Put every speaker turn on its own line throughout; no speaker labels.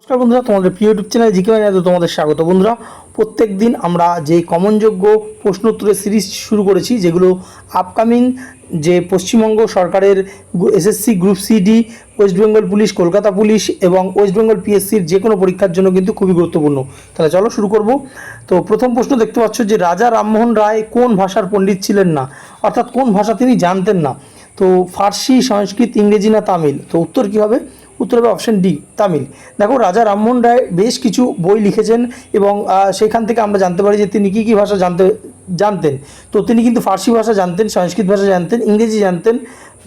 নমস্কার বন্ধুরা, তোমাদের প্রিয় ইউটিউব চ্যানেল জিকে বাংলাতে তোমাদের স্বাগত। বন্ধুরা, প্রত্যেক দিন আমরা যে কমনযোগ্য প্রশ্ন উত্তরের সিরিজ শুরু করেছি, যেগুলো আপকামিং যে পশ্চিমবঙ্গ সরকারের SSC group CD, West Bengal police, Kolkata police এবং ওয়েস্ট বেঙ্গল পিএসসির যে কোনো পরীক্ষার জন্য কিন্তু খুবই গুরুত্বপূর্ণ। তাহলে চলো শুরু করব। তো প্রথম প্রশ্ন দেখতে পাচ্ছ যে রাজা রামমোহন রায় কোন ভাষার পণ্ডিত ছিলেন না, অর্থাৎ কোন ভাষা তিনি জানতেন না। তো ফার্সি, সংস্কৃত, ইংরেজি না তামিল? তো উত্তর কী হবে? উত্তর হবে অপশন ডি, তামিল। দেখো, রাজা রামমোহন রায় বেশ কিছু বই লিখেছেন এবং সেখান থেকে আমরা জানতে পারি যে তিনি কী ভাষা জানতেন। তো তিনি কিন্তু ফার্সি ভাষা জানতেন, সংস্কৃত ভাষা জানতেন, ইংরেজি জানতেন,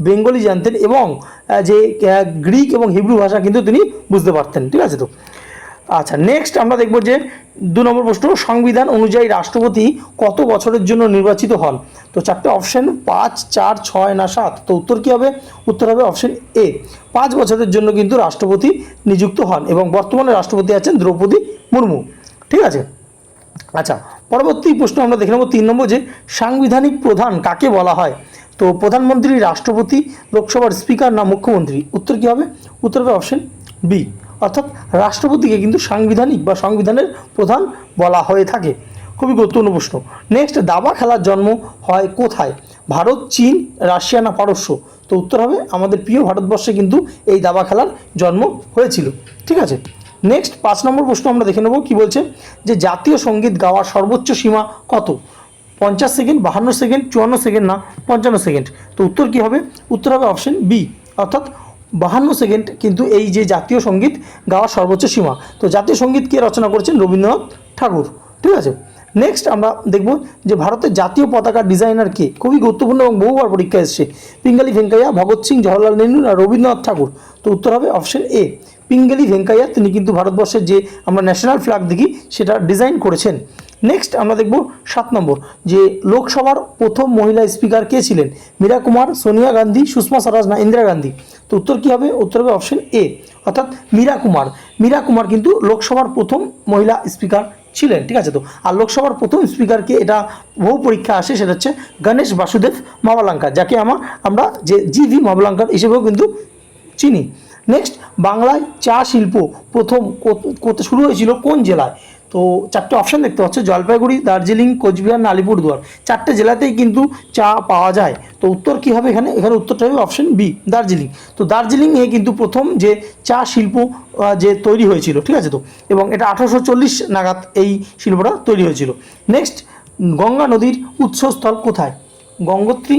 বেঙ্গলি জানতেন এবং যে গ্রিক এবং হিব্রু ভাষা কিন্তু তিনি বুঝতে পারতেন। ঠিক আছে? তো আচ্ছা, নেক্সট আমরা দেখব যে 2 নম্বর প্রশ্ন, সংবিধান অনুযায়ী রাষ্ট্রপতি কত বছরের জন্য নির্বাচিত হন? তো চারটে অপশন, 5, 4, 6 না 7? তো উত্তর কী হবে? উত্তর হবে অপশন এ, 5 বছরের জন্য কিন্তু রাষ্ট্রপতি নিযুক্ত হন এবং বর্তমানে রাষ্ট্রপতি আছেন দ্রৌপদী মুর্মু। ঠিক আছে? আচ্ছা, পরবর্তী প্রশ্ন আমরা দেখে নেব 3 নম্বর, যে সাংবিধানিক প্রধান কাকে বলা হয়? তো প্রধানমন্ত্রী, রাষ্ট্রপতি, লোকসভার স্পিকার না মুখ্যমন্ত্রী? উত্তর কী হবে? উত্তর হবে অপশন বি, অর্থাৎ রাষ্ট্রপতিকে কিন্তু সাংবিধানিক বা সংবিধানের প্রধান বলা হয়ে থাকে। খুবই গুরুত্বপূর্ণ প্রশ্ন। নেক্সট, দাবা খেলার জন্ম হয় কোথায়? ভারত, চীন, রাশিয়া না পারস্য? তো উত্তর হবে আমাদের প্রিয় ভারতবর্ষে কিন্তু এই দাবা খেলার জন্ম হয়েছিল। ঠিক আছে? নেক্সট 5 নম্বর প্রশ্ন আমরা দেখে নেব, কি বলছে যে জাতীয় সঙ্গীত গাওয়ার সর্বোচ্চ সীমা কত? 50 সেকেন্ড, 52 সেকেন্ড, 54 সেকেন্ড না 55 সেকেন্ড? তো উত্তর কী হবে? উত্তর হবে অপশন বি, অর্থাৎ 52 সেকেন্ড কিন্তু এই যে জাতীয় সঙ্গীত গাওয়ার সর্বোচ্চ সীমা। তো জাতীয় সঙ্গীত কে রচনা করেছেন? রবীন্দ্রনাথ ঠাকুর। ঠিক আছে? নেক্সট আমরা দেখব যে ভারতের জাতীয় পতাকার ডিজাইনার কে? খুবই গুরুত্বপূর্ণ এবং বহুবার পরীক্ষা এসছে। পিঙ্গালি ভেঙ্কাইয়া, ভগৎ সিং, জওহরলাল নেহরু আর রবীন্দ্রনাথ ঠাকুর? তো উত্তর হবে অপশন এ, পিঙ্গালি ভেঙ্কাইয়া। তিনি কিন্তু ভারতবর্ষের যে আমরা ন্যাশনাল ফ্ল্যাগ দেখি সেটা ডিজাইন করেছেন। নেক্সট আমরা দেখব 7 নম্বর, যে লোকসভার প্রথম মহিলা স্পিকার কে ছিলেন? মীরা কুমার, সোনিয়া গান্ধী, সুষমা স্বরাজ না ইন্দিরা গান্ধী? তো উত্তর কী হবে? উত্তর হবে অপশন এ, অর্থাৎ মীরা কুমার। মীরা কুমার কিন্তু লোকসভার প্রথম মহিলা স্পিকার ছিলেন। ঠিক আছে? তো আর লোকসভার প্রথম স্পিকারকে, এটা বহু পরীক্ষা আসে, সেটা হচ্ছে গণেশ বাসুদেব মাভালাঙ্কার, যাকে আমরা যে জিভি মাভালাঙ্কার হিসেবেও কিন্তু চিনি। নেক্সট, বাংলায় চা শিল্প প্রথম শুরু হয়েছিল কোন জেলায়? তো 4টে অপশান দেখতে পাচ্ছ, জলপাইগুড়ি, দার্জিলিং, কোচবিহার না আলিপুরদুয়ার? 4টে জেলাতেই কিন্তু চা পাওয়া যায়। তো উত্তর কী হবে এখানে? এখানে উত্তরটা হবে অপশন বি, দার্জিলিং। তো দার্জিলিংয়ে কিন্তু প্রথম যে চা শিল্প যে তৈরি হয়েছিল। ঠিক আছে? তো এবং এটা 1840 নাগাদ এই শিল্পটা তৈরি হয়েছিল। নেক্সট, গঙ্গা নদীর উৎসস্থল কোথায়? গঙ্গোত্রী,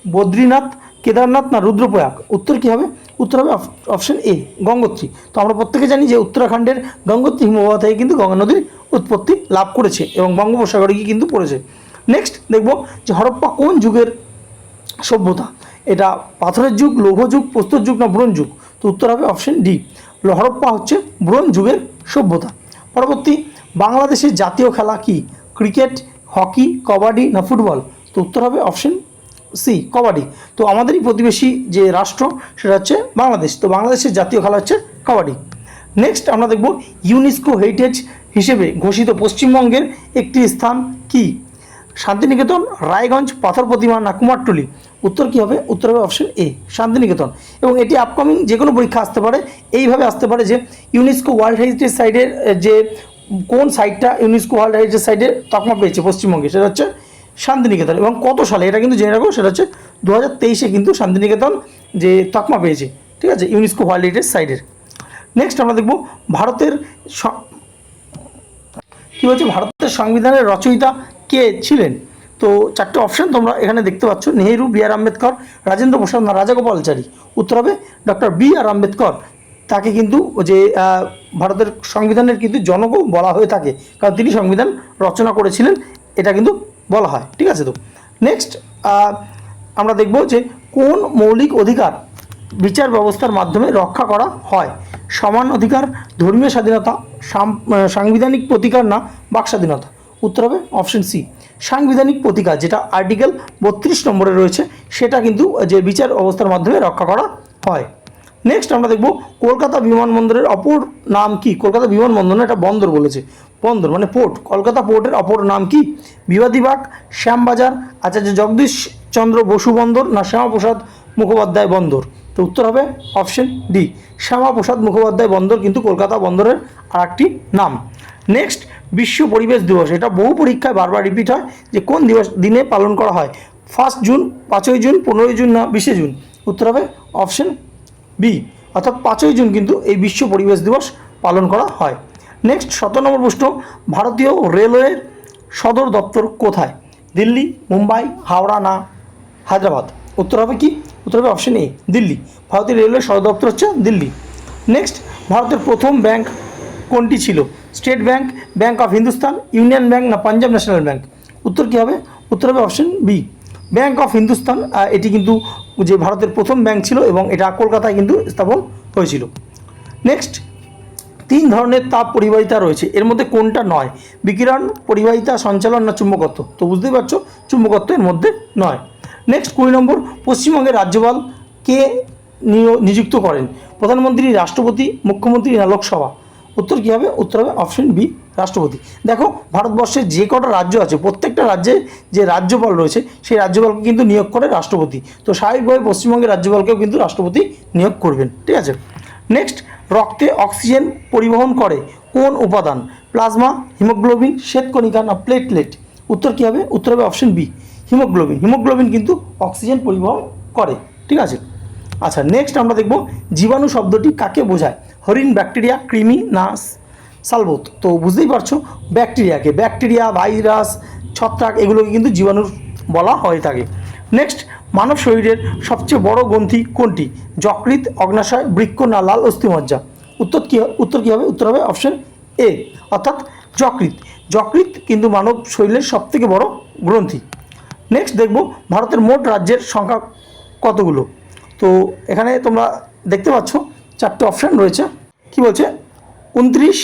বদ্রীনাথ, কেদারনাথ না রুদ্রপ্রয়াগ? উত্তর কী হবে? উত্তর হবে অপশন এ, গঙ্গোত্রী। তো আমরা প্রত্যেকে জানি যে উত্তরাখণ্ডের গঙ্গোত্রী হিমবাহ থেকে কিন্তু গঙ্গা নদীর উৎপত্তি লাভ করেছে এবং বঙ্গোপসাগরে গিয়ে কিন্তু পড়েছে। নেক্সট দেখব যে হরপ্পা কোন যুগের সভ্যতা? এটা পাথরের যুগ, লৌহ যুগ, প্রস্তর যুগ না ব্রোঞ্জ যুগ? তো উত্তর হবে অপশন ডি, হরপ্পা হচ্ছে ব্রোঞ্জ যুগের সভ্যতা। পরবর্তী, বাংলাদেশের জাতীয় খেলা কি? ক্রিকেট, হকি, কবাডি না ফুটবল? তো উত্তর হবে অপশন সি, কবাডি। তো আমাদেরই প্রতিবেশী যে রাষ্ট্র সেটা হচ্ছে বাংলাদেশ। তো বাংলাদেশের জাতীয় খেলা হচ্ছে কবাডি। নেক্সট আমরা দেখব ইউনেস্কো হেরিটেজ হিসেবে ঘোষিত পশ্চিমবঙ্গের একটি স্থান কি? শান্তিনিকেতন, রায়গঞ্জ, পাথর প্রতিমা না কুমারটুলি? উত্তর কী হবে? উত্তর হবে অপশন এ, শান্তিনিকেতন। এবং এটি আপকামিং যে কোনো পরীক্ষা আসতে পারে, এইভাবে আসতে পারে যে ইউনেস্কো ওয়ার্ল্ড হেরিটেজ সাইটের যে কোন সাইটটা ইউনেস্কো ওয়ার্ল্ড হেরিটেজ সাইটের তকমা পেয়েছে পশ্চিমবঙ্গে, সেটা হচ্ছে শান্তিনিকেতন। এবং কত সালে এটা কিন্তু জেনে রাখো, সেটা হচ্ছে 2023-এ কিন্তু শান্তিনিকেতন যে তকমা পেয়েছে। ঠিক আছে? ইউনেস্কো ওয়ার্ল্ড হেরিটেজ সাইটের। নেক্সট আমরা দেখব ভারতের কী বলছে, ভারতের সংবিধানের রচয়িতা কে ছিলেন? তো 4টে অপশান তোমরা এখানে দেখতে পাচ্ছ, নেহেরু, বি আর আম্বেদকর, রাজেন্দ্র প্রসাদ না রাজাগোপালচারী? উত্তর হবে ডক্টর বি আর আম্বেদকর। তাকে কিন্তু যে ভারতের সংবিধানের কিন্তু জনকও বলা হয়ে থাকে, কারণ তিনি সংবিধান রচনা করেছিলেন, এটা কিন্তু বলা হয়। ঠিক আছে? তো নেক্সট আমরা দেখব যে কোন মৌলিক অধিকার বিচার ব্যবস্থার মাধ্যমে রক্ষা করা হয়? সমান অধিকার, ধর্মীয় স্বাধীনতা, সাংবিধানিক প্রতিকার না বাক স্বাধীনতা? উত্তর হবে অপশন সি, সাংবিধানিক প্রতিকার, যেটা আর্টিকেল 32 নম্বরে রয়েছে, সেটা কিন্তু যে বিচার ব্যবস্থার মাধ্যমে রক্ষা করা হয়। নেক্সট আমরা দেখব কলকাতা বিমানবন্দরের অপর নাম কি? কলকাতা বিমানবন্দর এটা বন্দর বলেছে, বন্দর মানে পোর্ট। কলকাতা পোর্টের অপর নাম কি? বিবাদীবাগ, শ্যামবাজার, আচার্য জগদীশ চন্দ্র বসু বন্দর না শ্যামাপ্রসাদ মুখোপাধ্যায় বন্দর? তো উত্তর হবে অপশন ডি, শ্যামাপ্রসাদ মুখোপাধ্যায় বন্দর কিন্তু কলকাতা বন্দরের আর একটি নাম। নেক্সট, বিশ্ব পরিবেশ দিবস, এটা বহু পরীক্ষায় বারবার রিপিট হয় যে কোন দিনে পালন করা হয়, 1 জুন, 5ই জুন, 15ই জুন না 20শে জুন। উত্তর হবে অপশন বি, অর্থাৎ 5ই জুন কিন্তু এই বিশ্ব পরিবেশ দিবস পালন করা হয়। নেক্সট 17 নম্বর প্রশ্ন, ভারতীয় রেলওয়ের সদর দপ্তর কোথায়, দিল্লি, মুম্বাই, হাওড়া না হায়দ্রাবাদ। উত্তর হবে কি, উত্তর হবে অপশন এ, দিল্লি। ভারতীয় রেলওয়ের সদর দপ্তর হচ্ছে দিল্লি। নেক্সট, ভারতের প্রথম ব্যাংক কোনটি ছিল, state bank, bank of Hindustan, union bank না পাঞ্জাব ন্যাশনাল ব্যাংক। উত্তর কী হবে, উত্তর হবে option B, bank of Hindustan. এটি কিন্তু যে ভারতের প্রথম ব্যাংক ছিল এবং এটা কলকাতায় কিন্তু স্থাপন হয়েছিল। নেক্সট, 3 ধরনের তাপ পরিবাহিতা রয়েছে, এর মধ্যে কোনটা নয়, বিকিরণ, পরিবাহিতা, সঞ্চালন না চুম্বকত্ব। তো বুঝতেই পারছো চুম্বকত্ব এর মধ্যে নয়। নেক্সট 20 নম্বর, পশ্চিমবঙ্গের রাজ্যপাল কে নিযুক্ত করেন, প্রধানমন্ত্রী, রাষ্ট্রপতি, মুখ্যমন্ত্রী না লোকসভা। উত্তর কী হবে, উত্তর হবে অপশন বি, রাষ্ট্রপতি। দেখো ভারতবর্ষের যে কটা রাজ্য আছে প্রত্যেকটা রাজ্যে যে রাজ্যপাল রয়েছে সেই রাজ্যপালকে কিন্তু নিয়োগ করে রাষ্ট্রপতি, তো স্বাভাবিকভাবে পশ্চিমবঙ্গের রাজ্যপালকেও কিন্তু রাষ্ট্রপতি নিয়োগ করবেন, ঠিক আছে। নেক্সট, রক্তে অক্সিজেন পরিবহন করে কোন উপাদান, প্লাজমা, হিমোগ্লোবিন, শ্বেতকণিকা না প্লেটলেট। উত্তর কী হবে, উত্তর হবে অপশন বি, হিমোগ্লোবিন। হিমোগ্লোবিন কিন্তু অক্সিজেন পরিবহন করে, ঠিক আছে। আচ্ছা, নেক্সট আমরা দেখব জীবাণু শব্দটি কাকে বোঝায়, হরিণ, ব্যাকটেরিয়া, কৃমি না সালবোত। তো বুঝতেই পারছো ব্যাকটেরিয়াকে, ব্যাকটেরিয়া, ভাইরাস, ছত্রাক এগুলোকে কিন্তু জীবাণু বলা হয়ে থাকে। নেক্সট, মানব শরীরের সবচেয়ে বড় গ্রন্থি কোনটি, যকৃৎ, অগ্নাশয়, বৃক্ক না লাল অস্থিমজ্জা। উত্তর কী হবে, উত্তর হবে অপশন এ, অর্থাৎ যকৃৎ। যকৃৎ কিন্তু মানব শরীরের সবথেকে বড় গ্রন্থি। নেক্সট দেখব ভারতের মোট রাজ্যের সংখ্যা কতগুলো। তো এখানে তোমরা দেখতে পাচ্ছ 4টে অপশান রয়েছে, কি বলছে 29,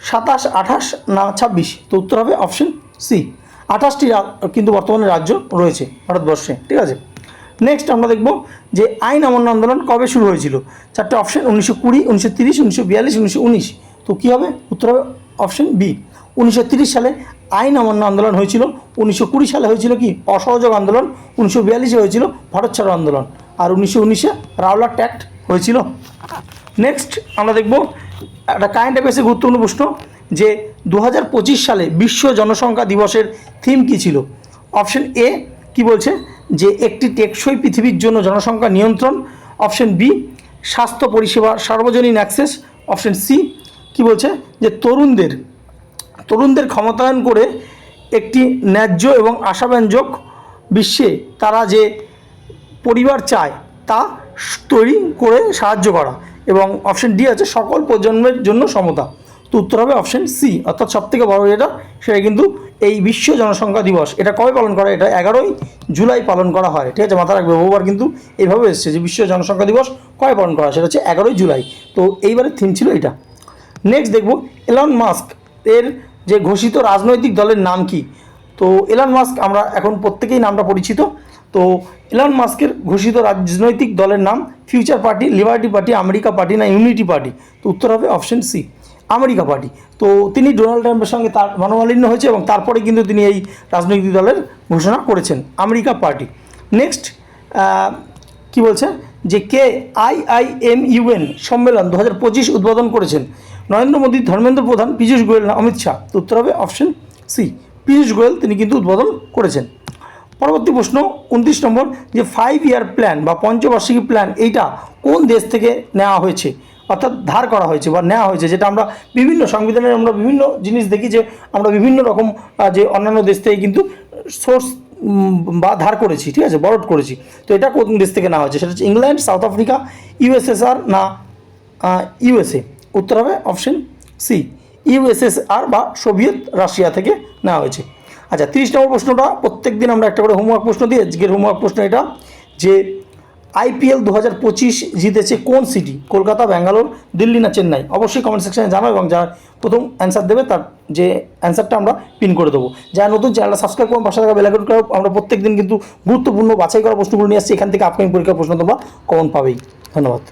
27, 28 না 26। তো উত্তর হবে অপশন সি, 28টি কিন্তু বর্তমানে রাজ্য রয়েছে ভারতবর্ষে, ঠিক আছে। নেক্সট আমরা দেখব যে আইন অমান্য আন্দোলন কবে শুরু হয়েছিল, 4টে অপশন 1920, 1930, 1942, 1919। তো কী হবে, উত্তর হবে অপশন বি, 1930 সালে আইন অমান্য আন্দোলন হয়েছিল। 1920 সালে হয়েছিল কি অসহযোগ আন্দোলন, 1942-এ হয়েছিল ভারত ছাড়ো আন্দোলন, আর 1919-এ রাওলাট অ্যাক্ট হয়েছিল। নেক্সট আমরা দেখব একটা কারেন্ট অ্যাফেয়ার্সে গুরুত্বপূর্ণ প্রশ্ন যে 2025 সালে বিশ্ব জনসংখ্যা দিবসের থিম কী ছিল। অপশন এ কি বলছে যে একটি টেকসই পৃথিবীর জন্য জনসংখ্যা নিয়ন্ত্রণ। অপশন বি স্বাস্থ্য পরিষেবার সার্বজনীন অ্যাক্সেস। অপশন সি কি বলছে যে তরুণদের ক্ষমতায়ন করে একটি ন্যায্য এবং আশাব্যঞ্জক বিশ্বে তারা যে পরিবার চায় তা তৈরি করে সাহায্য করা। এবং অপশন ডি আছে সকল প্রজন্মের জন্য সমতা। তো উত্তর হবে অপশন সি, অর্থাৎ সবথেকে বড় যেটা সেটা কিন্তু এই বিশ্ব জনসংখ্যা দিবস। এটা কবে পালন করা হয়, এটা 11ই জুলাই পালন করা হয়, ঠিক আছে, মাথা রাখবে। বহুবার কিন্তু এইভাবে এসছে যে বিশ্ব জনসংখ্যা দিবস কবে পালন করা হয়, সেটা হচ্ছে 11ই জুলাই। তো এইবারের থিম ছিল এটা। নেক্সট দেখব এলন মাস্ক এর যে ঘোষিত রাজনৈতিক দলের নাম কি। তো এলন মাস্ক আমরা এখন প্রত্যেকেই নামটা পরিচিত। তো এলন মাস্কের ঘোষিত রাজনৈতিক দলের নাম future party, liberty party, America party না ইউনিটি পার্টি। তো উত্তর হবে অপশন সি, আমেরিকা পার্টি। তো তিনি ডোনাল্ড ট্রাম্পের সঙ্গে তার মনোমালিন্য হয়েছে এবং তারপরে কিন্তু তিনি এই রাজনৈতিক দলের ঘোষণা করেছেন, আমেরিকা পার্টি। নেক্সট কি বলছে যে কে IIMUN সম্মেলন 2025 উদ্বোধন করেছেন, নরেন্দ্র মোদী, ধর্মেন্দ্র প্রধান, পীযূষ গোয়েল না অমিত শাহ। তো উত্তর হবে অপশন সি, পীযূষ গোয়েল তিনি কিন্তু উদ্বোধন করেছেন। পরবর্তী প্রশ্ন 29 নম্বর যে 5 ইয়ার প্ল্যান বা পঞ্চবার্ষিকী প্ল্যান এইটা কোন দেশ থেকে নেওয়া হয়েছে, অর্থাৎ ধার করা হয়েছে বা নেওয়া হয়েছে, যেটা আমরা বিভিন্ন সংবিধানের আমরা বিভিন্ন জিনিস দেখি যে আমরা বিভিন্ন রকম যে অন্যান্য দেশ থেকে কিন্তু সোর্স বা ধার করেছি, ঠিক আছে, বরট করেছি। তো এটা কোন দেশ থেকে নেওয়া হয়েছে, সেটা হচ্ছে ইংল্যান্ড, সাউথ আফ্রিকা, USSR না USA। উত্তর হবে অপশন সি, USSR বা সোভিয়েত রাশিয়া থেকে নেওয়া হয়েছে। আচ্ছা, 30 নম্বর প্রশ্নটা প্রত্যেক দিন আমরা একটা করে হোমওয়ার্ক প্রশ্ন দিই। আজকের হোমওয়ার্ক প্রশ্ন এটা যে IPL 2025 জিতেছে কোন সিটি, কলকাতা, ব্যাঙ্গালোর, দিল্লি না চেন্নাই। অবশ্যই কমেন্ট সেকশনে জানাও এবং যারা প্রথম অ্যান্সার দেবে তার যে অ্যান্সারটা আমরা পিন করে দেবো। যারা নতুন চ্যানেলটা সাবস্ক্রাইব করুন, পাশে থাকা বেল আইকন করো। আমরা প্রত্যেক দিন কিন্তু গুরুত্বপূর্ণ বাছাই করা প্রশ্নগুলো নিয়ে আসছি, এখান থেকে আপকামিং পরীক্ষার প্রশ্ন তোমরা কমন পাবেই। ধন্যবাদ।